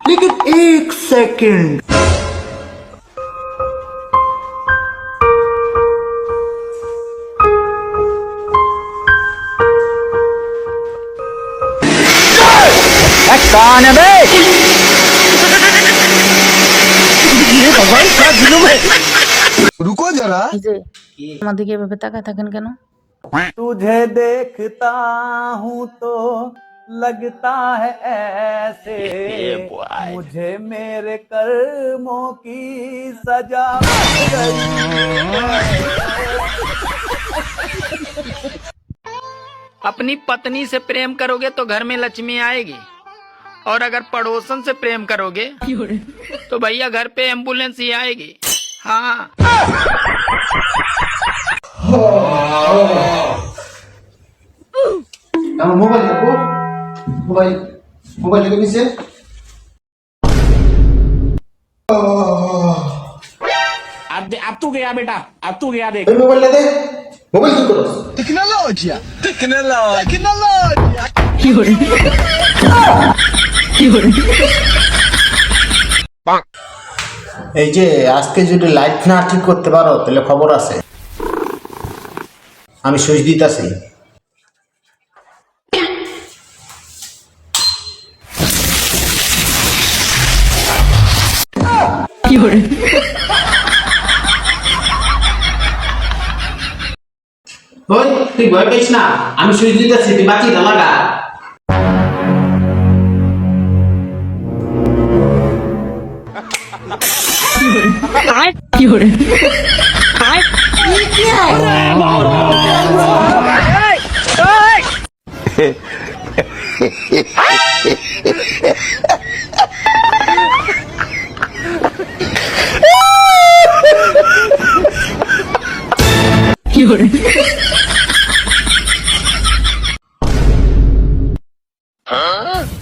लेकिन एक सेकंड कौन है बे? ये भगवान का जुलूम है। रुको जरा। আমার দিকে এভাবে তাকায় থাকেন কেন? तुझे देखता हूँ तो लगता है ऐसे मुझे मेरे कर्मों की सजा मिल गई अपनी पत्नी से प्रेम करोगे तो घर में लक्ष्मी आएगी, और अगर पड़ोसन से प्रेम करोगे तो भैया घर पे एम्बुलेंस ही आएगी। हाँ मोबाइल देखो, मोबाइल मोबाइल लेके नीचे। अब तू गया बेटा, अब तू गया देख। मोबाइल ले दे, मोबाइल क्यों करो? टेक्नोलॉजी टेक्नोलॉजी এই যে আজকে যদি লাইট না ঠিক করতে পারো তাহলে খবর আছে, আমি সুইচ দিতেছি। ওই তুই ভয় পাইস না, আমি সুইচ দিতেছি, তুই বাতিটা লাগা।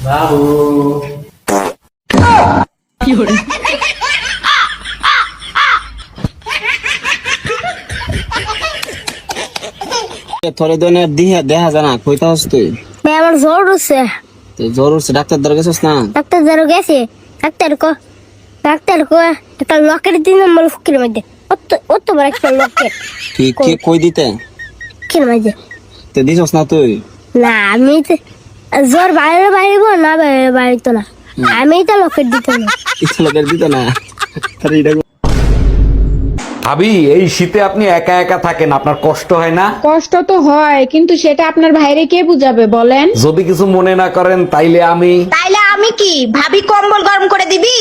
বাবু তোরে দনে দেখা জানা কইতা হস তুই? আমার জ্বর উঠছে। তুই জ্বর উঠছে, ডাক্তার দ্বারা গেছিস না? ডাক্তার দ্বারা গেছি, ডাক্তার একটা লকেট দিন আমার ফুকের মধ্যে, অত বড় একটা লকেট। কি কি কই দিতে? ফুকের মধ্যে তুই দিছস না তুই? না, আমি জ্বর বাইরে বাইরিব না, বাইরে বাইরিত না, আমি তো লকেট দিতে না। ইচ্ছা লোকের দিত না। তাহলে এটা ভাবি, এই শীতে আপনি একা একা থাকেন, আপনার কষ্ট হয় না? কষ্ট তো হয়, কিন্তু সেটা আপনার ভাইরে কে বুঝাবে বলেন? যদি কিছু মনে না করেন তাইলে আমি কি ভাবি কম্বল গরম করে দিবি?